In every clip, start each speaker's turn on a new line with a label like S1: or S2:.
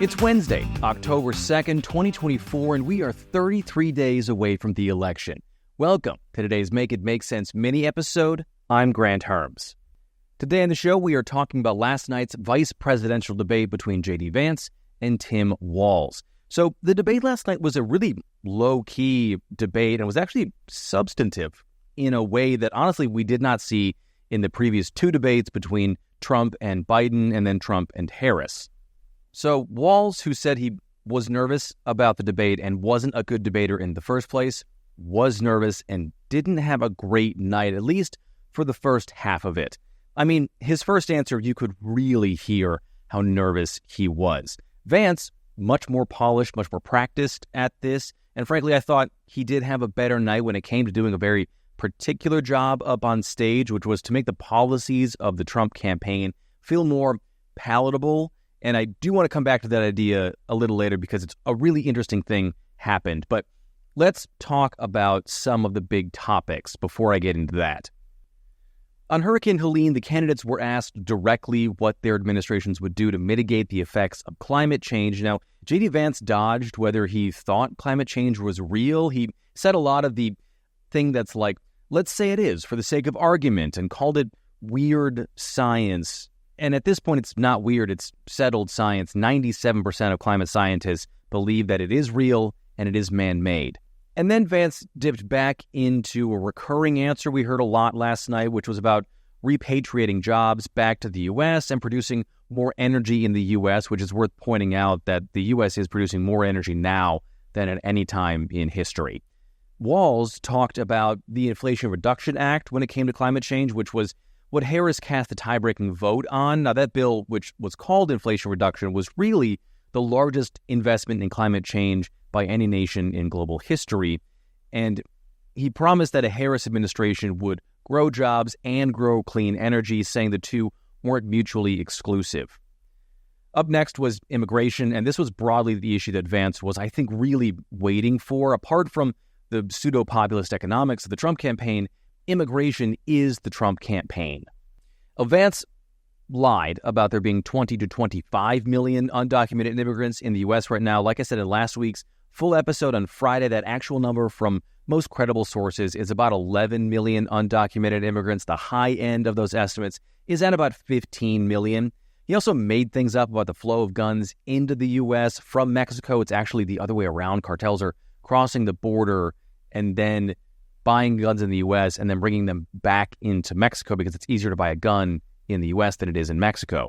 S1: It's Wednesday, October 2nd, 2024, and we are 33 days away from the election. Welcome to today's Make It Make Sense mini episode. I'm Grant Herms. Today on the show, we are talking about last night's vice presidential debate between JD Vance and Tim Walz. So the debate last night was a really low-key debate and was actually substantive in a way that honestly we did not see in the previous two debates between Trump and Biden and then Trump and Harris. So Walz, who said he was nervous about the debate and wasn't a good debater in the first place, was nervous and didn't have a great night, at least for the first half of it. I mean, his first answer, you could really hear how nervous he was. Vance, much more polished, much more practiced at this, and frankly, I thought he did have a better night when it came to doing a very particular job up on stage, which was to make the policies of the Trump campaign feel more palatable. And I do want to come back to that idea a little later because it's a really interesting thing happened. But let's talk about some of the big topics before I get into that. On Hurricane Helene, the candidates were asked directly what their administrations would do to mitigate the effects of climate change. Now, JD Vance dodged whether he thought climate change was real. He said a lot of the thing that's like, let's say it is for the sake of argument, and called it weird science. And at this point, it's not weird, it's settled science. 97% of climate scientists believe that it is real and it is man-made. And then Vance dipped back into a recurring answer we heard a lot last night, which was about repatriating jobs back to the U.S. and producing more energy in the U.S., which is worth pointing out that the U.S. is producing more energy now than at any time in history. Walz talked about the Inflation Reduction Act when it came to climate change, which was what Harris cast the tie-breaking vote on. Now, that bill, which was called Inflation Reduction, was really the largest investment in climate change by any nation in global history. And he promised that a Harris administration would grow jobs and grow clean energy, saying the two weren't mutually exclusive. Up next was immigration, and this was broadly the issue that Vance was, I think, really waiting for. Apart from the pseudo-populist economics of the Trump campaign, immigration is the Trump campaign. Vance lied about there being 20 to 25 million undocumented immigrants in the U.S. right now. Like I said in last week's full episode on Friday, that actual number from most credible sources is about 11 million undocumented immigrants. The high end of those estimates is at about 15 million. He also made things up about the flow of guns into the U.S. from Mexico. It's actually the other way around. Cartels are crossing the border and then buying guns in the U.S. and then bringing them back into Mexico because it's easier to buy a gun in the U.S. than it is in Mexico.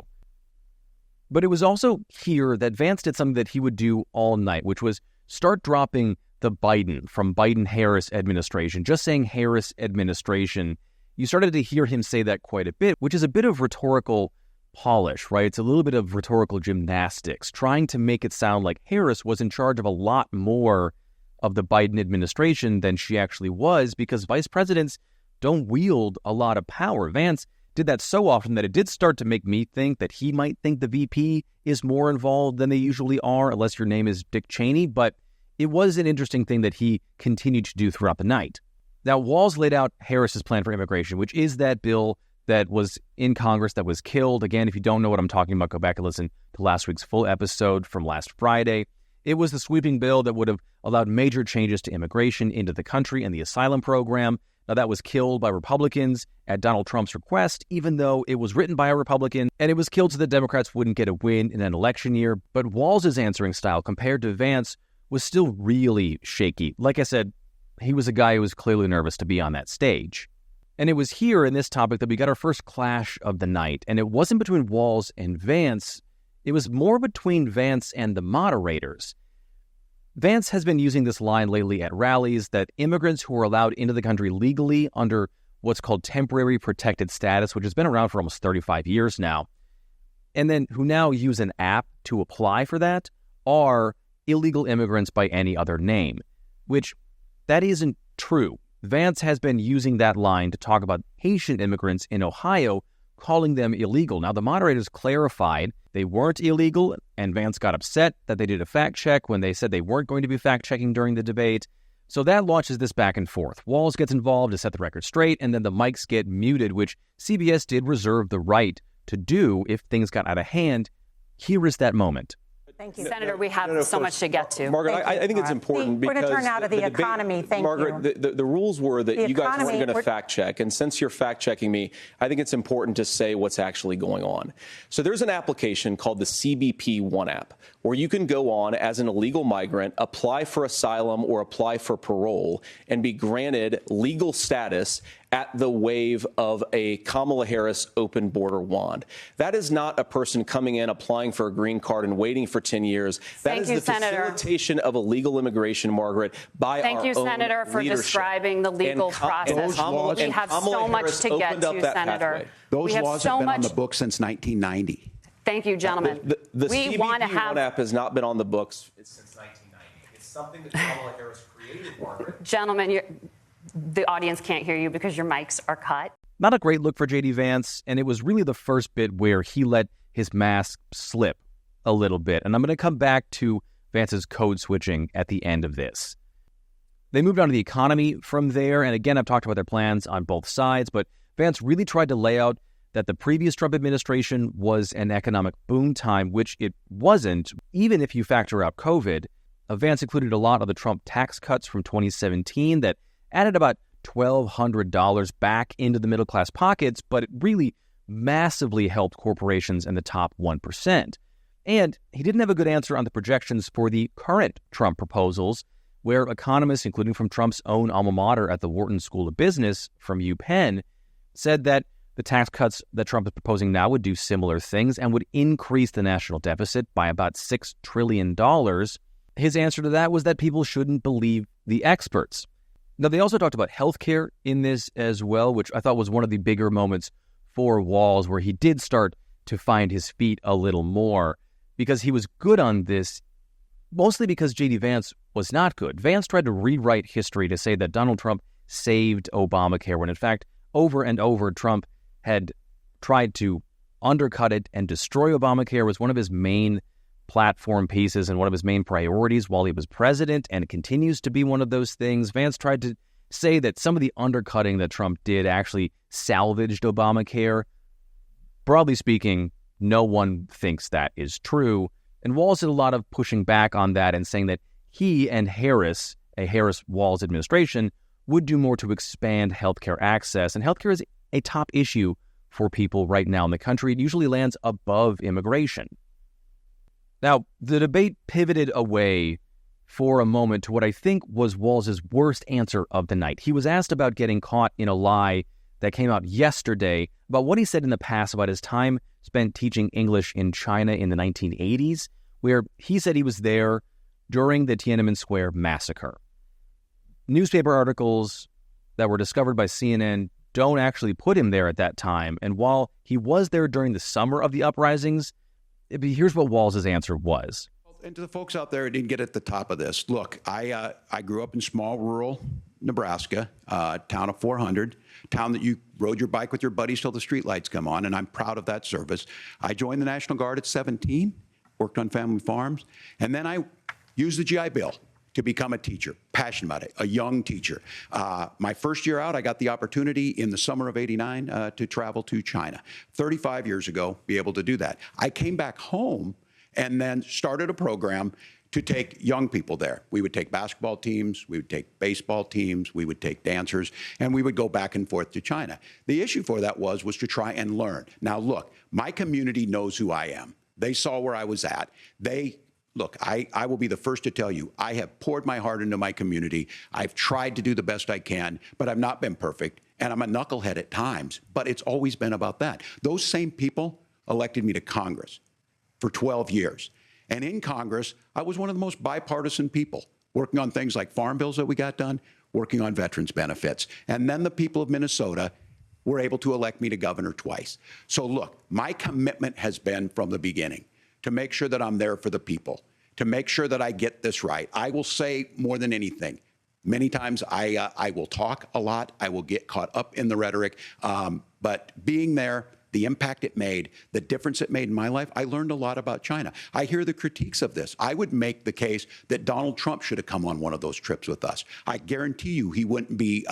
S1: But it was also here that Vance did something that he would do all night, which was start dropping the Biden from Biden-Harris administration, just saying Harris administration. You started to hear him say that quite a bit, which is a bit of rhetorical polish, right? It's a little bit of rhetorical gymnastics, trying to make it sound like Harris was in charge of a lot more of the Biden administration than she actually was, because vice presidents don't wield a lot of power. Vance did that so often that it did start to make me think that he might think the VP is more involved than they usually are, unless your name is Dick Cheney. But it was an interesting thing that he continued to do throughout the night. Now, Walz laid out Harris's plan for immigration, which is that bill that was in Congress that was killed. Again, if you don't know what I'm talking about, go back and listen to last week's full episode from last Friday. It was the sweeping bill that would have allowed major changes to immigration into the country and the asylum program. Now, that was killed by Republicans at Donald Trump's request, even though it was written by a Republican, and it was killed so the Democrats wouldn't get a win in an election year. But Walz's answering style, compared to Vance, was still really shaky. Like I said, he was a guy who was clearly nervous to be on that stage. And it was here in this topic that we got our first clash of the night. And it wasn't between Walz and Vance. It was more between Vance and the moderators. Vance has been using this line lately at rallies that immigrants who are allowed into the country legally under what's called temporary protected status, which has been around for almost 35 years now, and then who now use an app to apply for that, are illegal immigrants by any other name, which that isn't true. Vance has been using that line to talk about Haitian immigrants in Ohio, calling them illegal. Now, the moderators clarified they weren't illegal, and Vance got upset that they did a fact check when they said they weren't going to be fact checking during the debate. So that launches this back and forth. Walz gets involved to set the record straight, and then the mics get muted, which CBS did reserve the right to do if things got out of hand. Here is that moment.
S2: Thank you.
S3: Senator, we have so much to get to.
S4: Margaret, I think it's important because
S2: we're going to turn now to the economy. Thank you.
S4: Margaret, the rules were that you guys weren't going to fact check. And since you're fact checking me, I think it's important to say what's actually going on. So there's an application called the CBP One app where you can go on as an illegal migrant, apply for asylum or apply for parole and be granted legal status at the wave of a Kamala Harris open border wand. That is not a person coming in, applying for a green card and waiting for 10 years. That is the facilitation of illegal immigration, Margaret, by our own
S3: leadership. Thank you, Senator, for describing the legal process. We have so much to get to, Senator.
S5: Those laws have been on the books since 1990.
S3: Thank you, gentlemen.
S4: The CBP One app has not been on the books since 1990. It's something that Kamala Harris created, Margaret.
S3: Gentlemen, the audience can't hear you because your mics are cut.
S1: Not a great look for JD Vance, and it was really the first bit where he let his mask slip a little bit. And I'm going to come back to Vance's code switching at the end of this. They moved on to the economy from there, and again, I've talked about their plans on both sides, but Vance really tried to lay out that the previous Trump administration was an economic boom time, which it wasn't, even if you factor out COVID. Vance included a lot of the Trump tax cuts from 2017 that added about $1,200 back into the middle-class pockets, but it really massively helped corporations in the top 1%. And he didn't have a good answer on the projections for the current Trump proposals, where economists, including from Trump's own alma mater at the Wharton School of Business from UPenn, said that the tax cuts that Trump is proposing now would do similar things and would increase the national deficit by about $6 trillion. His answer to that was that people shouldn't believe the experts. Now, they also talked about healthcare in this as well, which I thought was one of the bigger moments for Walz, where he did start to find his feet a little more, because he was good on this, mostly because JD Vance was not good. Vance tried to rewrite history to say that Donald Trump saved Obamacare, when in fact, over and over, Trump had tried to undercut it and destroy Obamacare. Was one of his main platform pieces and one of his main priorities while he was president, and it continues to be one of those things. Vance tried to say that some of the undercutting that Trump did actually salvaged Obamacare. Broadly speaking, no one thinks that is true. And Walz did a lot of pushing back on that and saying that he and Harris, a Harris-Walz administration, would do more to expand healthcare access. And healthcare is a top issue for people right now in the country. It usually lands above immigration. Now, the debate pivoted away for a moment to what I think was Walz's worst answer of the night. He was asked about getting caught in a lie that came out yesterday about what he said in the past about his time spent teaching English in China in the 1980s, where he said he was there during the Tiananmen Square massacre. Newspaper articles that were discovered by CNN don't actually put him there at that time. And while he was there during the summer of the uprisings, here's what Walz's answer was.
S5: And to the folks out there who didn't get at the top of this, look, I grew up in small rural Nebraska, town of 400, town that you rode your bike with your buddies till the streetlights come on, and I'm proud of that service. I joined the National Guard at 17, worked on family farms, and then I used the GI Bill to become a teacher, passionate about it, a young teacher. My first year out, I got the opportunity in the summer of '89 to travel to China. 35 years ago, be able to do that. I came back home and then started a program to take young people there. We would take basketball teams, we would take baseball teams, we would take dancers, and we would go back and forth to China. The issue for that was to try and learn. Now, look, my community knows who I am. They saw where I was at. Look, I will be the first to tell you, I have poured my heart into my community. I've tried to do the best I can, but I've not been perfect, and I'm a knucklehead at times, but it's always been about that. Those same people elected me to Congress for 12 years. And in Congress, I was one of the most bipartisan people, working on things like farm bills that we got done, working on veterans benefits. And then the people of Minnesota were able to elect me to governor twice. So look, my commitment has been from the beginning to make sure that I'm there for the people, to make sure that I get this right. I will say more than anything, many times I will talk a lot, I will get caught up in the rhetoric, but being there, the impact it made, the difference it made in my life, I learned a lot about China. I hear the critiques of this. I would make the case that Donald Trump should have come on one of those trips with us. I guarantee you he wouldn't be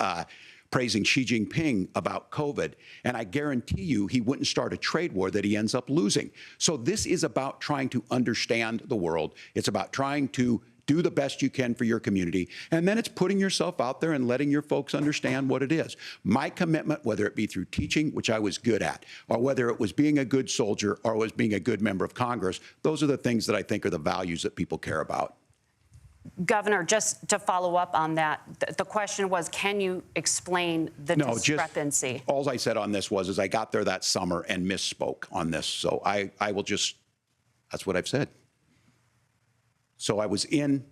S5: praising Xi Jinping about COVID. And I guarantee you he wouldn't start a trade war that he ends up losing. So this is about trying to understand the world. It's about trying to do the best you can for your community. And then it's putting yourself out there and letting your folks understand what it is. My commitment, whether it be through teaching, which I was good at, or whether it was being a good soldier or was being a good member of Congress, those are the things that I think are the values that people care about.
S3: Governor, just to follow up on that, the question was, can you explain the discrepancy?
S5: All I said on this is I got there that summer and misspoke on this. So I will just, that's what I've said. So I was in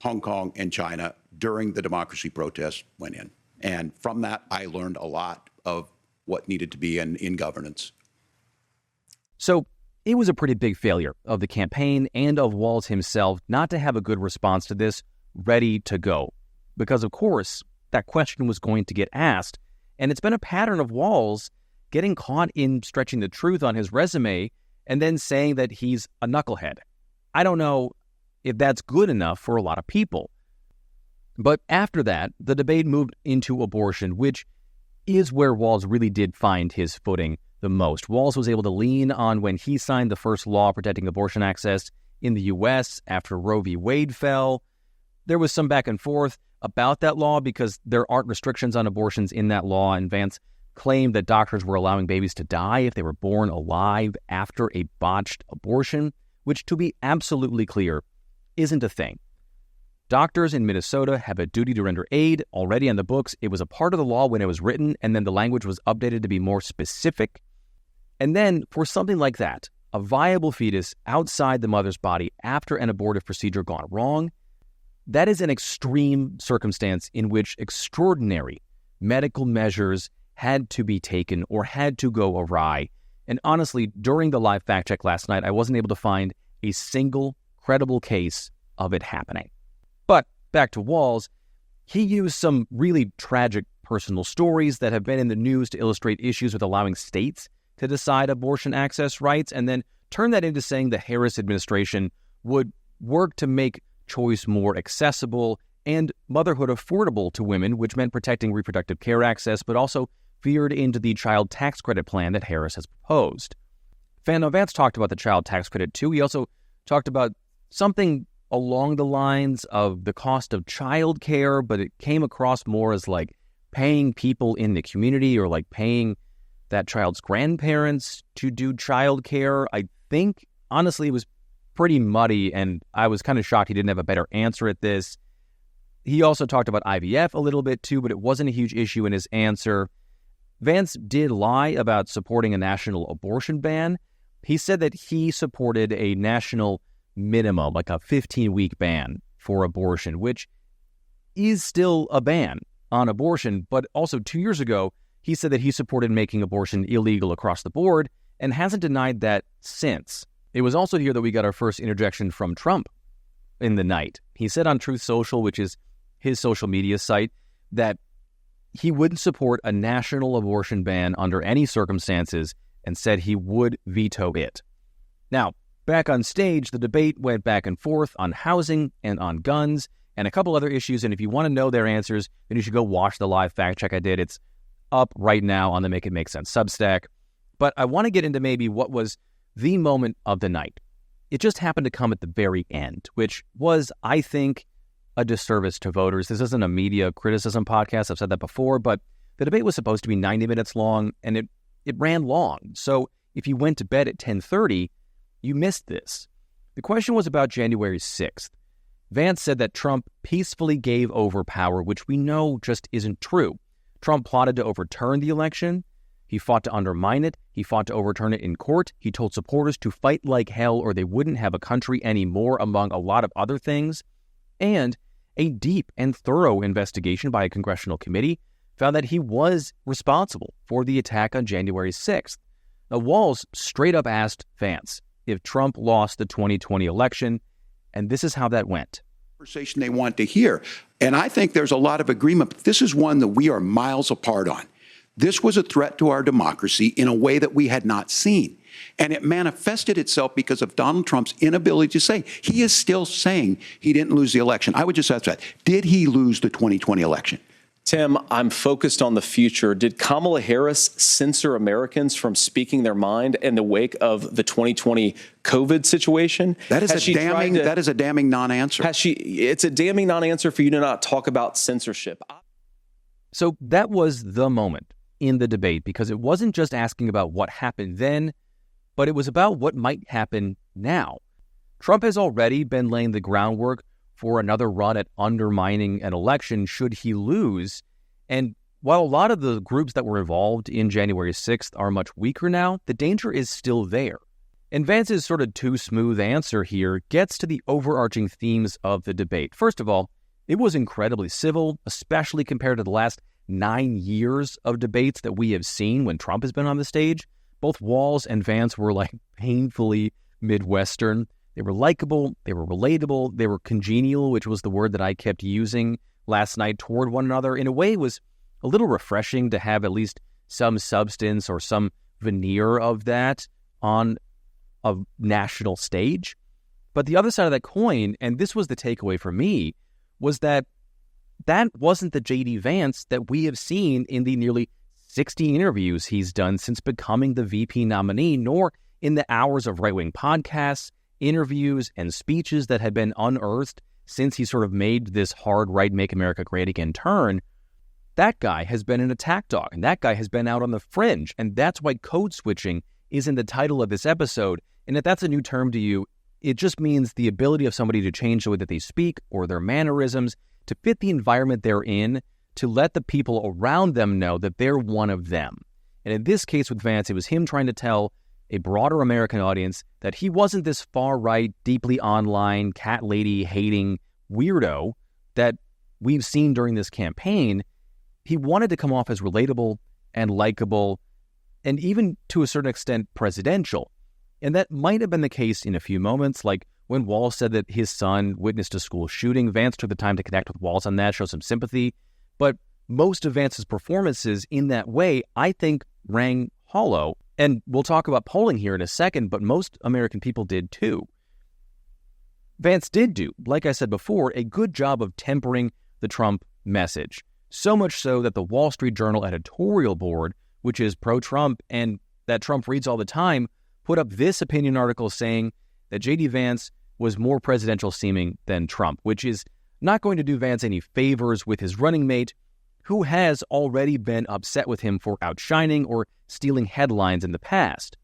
S5: Hong Kong and China during the democracy protests went in. And from that, I learned a lot of what needed to be in governance.
S1: So it was a pretty big failure of the campaign and of Walz himself not to have a good response to this ready to go. Because, of course, that question was going to get asked. And it's been a pattern of Walz getting caught in stretching the truth on his resume and then saying that he's a knucklehead. I don't know if that's good enough for a lot of people. But after that, the debate moved into abortion, which is where Walz really did find his footing the most. Walz was able to lean on when he signed the first law protecting abortion access in the U.S. after Roe v. Wade fell. There was some back and forth about that law because there aren't restrictions on abortions in that law, and Vance claimed that doctors were allowing babies to die if they were born alive after a botched abortion, which, to be absolutely clear, isn't a thing. Doctors in Minnesota have a duty to render aid already on the books. It was a part of the law when it was written, and then the language was updated to be more specific. And then, for something like that, a viable fetus outside the mother's body after an abortive procedure gone wrong, that is an extreme circumstance in which extraordinary medical measures had to be taken or had to go awry. And honestly, during the live fact check last night, I wasn't able to find a single credible case of it happening. But back to Walz, he used some really tragic personal stories that have been in the news to illustrate issues with allowing states to decide abortion access rights, and then turned that into saying the Harris administration would work to make choice more accessible and motherhood affordable to women, which meant protecting reproductive care access, but also veered into the child tax credit plan that Harris has proposed. Vance talked about the child tax credit too. He also talked about something along the lines of the cost of child care, but it came across more as like paying people in the community or like paying that child's grandparents to do child care. I think, honestly, it was pretty muddy, and I was kind of shocked he didn't have a better answer at this. He also talked about IVF a little bit too, but it wasn't a huge issue in his answer. Vance did lie about supporting a national abortion ban. He said that he supported a national minimum, like a 15-week ban for abortion, which is still a ban on abortion. But also 2 years ago, he said that he supported making abortion illegal across the board and hasn't denied that since. It was also here that we got our first interjection from Trump in the night. He said on Truth Social, which is his social media site, that he wouldn't support a national abortion ban under any circumstances and said he would veto it. Now, back on stage, the debate went back and forth on housing and on guns and a couple other issues, and if you want to know their answers, then you should go watch the live fact check I did. It's up right now on the Make It Make Sense Substack. But I want to get into maybe what was the moment of the night. It just happened to come at the very end, which was, I think, a disservice to voters. This isn't a media criticism podcast. I've said that before, but the debate was supposed to be 90 minutes long, and it ran long. So if you went to bed at 10:30, you missed this. The question was about January 6th. Vance said that Trump peacefully gave over power, which we know just isn't true. Trump plotted to overturn the election. He fought to undermine it. He fought to overturn it in court. He told supporters to fight like hell or they wouldn't have a country anymore, among a lot of other things. And a deep and thorough investigation by a congressional committee found that he was responsible for the attack on January 6th. Now, Walz straight up asked Vance if Trump lost the 2020 election, and this is how that went.
S5: Conversation they want to hear. And I think there's a lot of agreement, but this is one that we are miles apart on. This was a threat to our democracy in a way that we had not seen. And it manifested itself because of Donald Trump's inability to say. He is still saying he didn't lose the election. I would just ask that. Did he lose the 2020 election?
S4: Tim, I'm focused on the future. Did Kamala Harris censor Americans from speaking their mind in the wake of the 2020 COVID situation?
S5: That is a damning non-answer.
S4: It's a damning non-answer for you to not talk about censorship.
S1: So that was the moment in the debate, because it wasn't just asking about what happened then, but it was about what might happen now. Trump has already been laying the groundwork for another run at undermining an election should he lose. And while a lot of the groups that were involved in January 6th are much weaker now, the danger is still there. And Vance's sort of too smooth answer here gets to the overarching themes of the debate. First of all, it was incredibly civil, especially compared to the last 9 years of debates that we have seen when Trump has been on the stage. Both Walz and Vance were like painfully Midwestern. They were likable, they were relatable, they were congenial, which was the word that I kept using last night toward one another. In a way, it was a little refreshing to have at least some substance or some veneer of that on a national stage. But the other side of that coin, and this was the takeaway for me, was that wasn't the JD Vance that we have seen in the nearly 60 interviews he's done since becoming the VP nominee, nor in the hours of right-wing podcasts, interviews, and speeches that had been unearthed since he sort of made this hard right, make America great again turn. That guy has been an attack dog, and that guy has been out on the fringe, and that's why code switching is in the title of this episode. And if that's a new term to you, it just means the ability of somebody to change the way that they speak or their mannerisms to fit the environment they're in, to let the people around them know that they're one of them. And in this case with Vance, it was him trying to tell a broader American audience that he wasn't this far-right, deeply online, cat lady hating weirdo that we've seen during this campaign. He wanted to come off as relatable and likable and even to a certain extent presidential. And that might have been the case in a few moments, like when Walz said that his son witnessed a school shooting. Vance took the time to connect with Walz on that, show some sympathy. But most of Vance's performances in that way, I think, rang hollow. And we'll talk about polling here in a second, but most American people did too. Vance did do, like I said before, a good job of tempering the Trump message. So much so that the Wall Street Journal editorial board, which is pro-Trump and that Trump reads all the time, put up this opinion article saying that JD Vance was more presidential seeming than Trump, which is not going to do Vance any favors with his running mate, who has already been upset with him for outshining or stealing headlines in the past.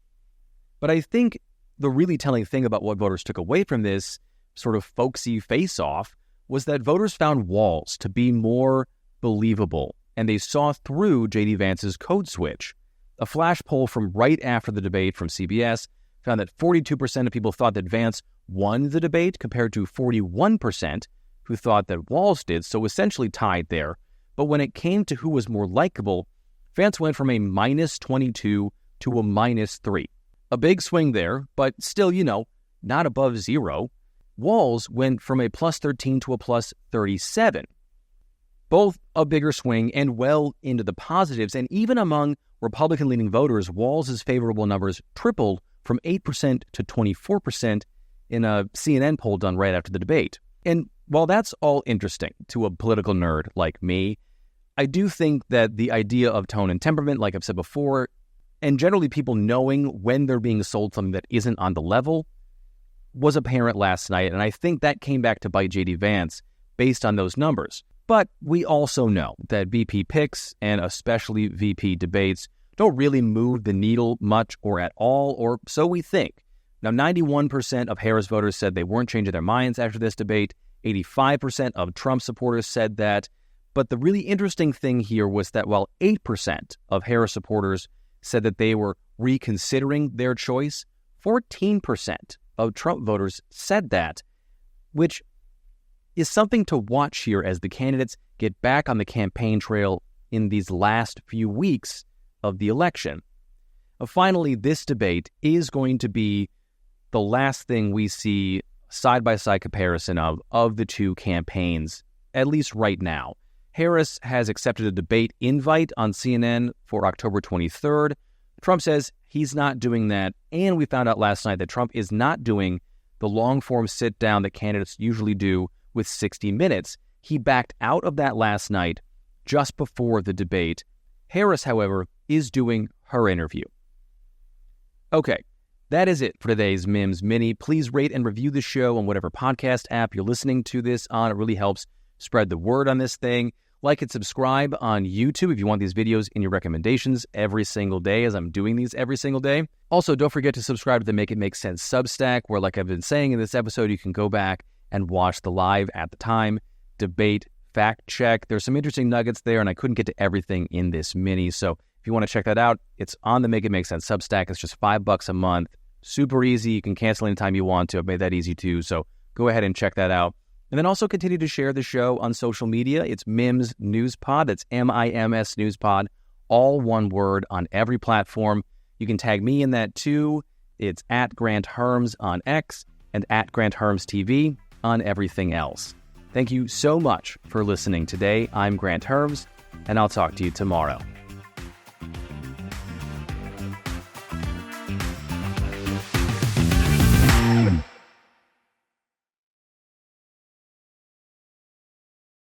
S1: But I think the really telling thing about what voters took away from this sort of folksy face-off was that voters found Walz to be more believable, and they saw through JD Vance's code switch. A flash poll from right after the debate from CBS found that 42% of people thought that Vance won the debate compared to 41% who thought that Walz did, so essentially tied there. But when it came to who was more likable, Vance went from a -22 to a -3. A big swing there, but still, not above zero. Walz went from a +13 to a +37. Both a bigger swing and well into the positives. And even among Republican-leaning voters, Walz's favorable numbers tripled from 8% to 24% in a CNN poll done right after the debate. And while that's all interesting to a political nerd like me, I do think that the idea of tone and temperament, like I've said before, and generally people knowing when they're being sold something that isn't on the level, was apparent last night. And I think that came back to bite JD Vance based on those numbers. But we also know that VP picks, and especially VP debates, don't really move the needle much or at all, or so we think. Now, 91% of Harris voters said they weren't changing their minds after this debate. 85% of Trump supporters said that. But the really interesting thing here was that while 8% of Harris supporters said that they were reconsidering their choice, 14% of Trump voters said that, which is something to watch here as the candidates get back on the campaign trail in these last few weeks of the election. Finally, this debate is going to be the last thing we see side-by-side comparison of the two campaigns, at least right now. Harris has accepted a debate invite on CNN for October 23rd. Trump says he's not doing that, and we found out last night that Trump is not doing the long-form sit-down that candidates usually do with 60 Minutes. He backed out of that last night just before the debate. Harris, however, is doing her interview. Okay, that is it for today's MIMS Mini. Please rate and review the show on whatever podcast app you're listening to this on. It really helps spread the word on this thing. Like and subscribe on YouTube if you want these videos in your recommendations every single day, as I'm doing these every single day. Also, don't forget to subscribe to the Make It Make Sense Substack, where, like I've been saying in this episode, you can go back and watch the live at the time debate fact check. There's some interesting nuggets there, and I couldn't get to everything in this mini. So if you want to check that out, it's on the Make It Make Sense Substack. It's just $5 a month. Super easy. You can cancel anytime you want to. I've made that easy too. So go ahead and check that out. And then also continue to share the show on social media. It's MIMS News Pod. That's MIMS News Pod, all one word on every platform. You can tag me in that too. It's at Grant Herms on X and at Grant Herms TV on everything else. Thank you so much for listening today. I'm Grant Herms, and I'll talk to you tomorrow.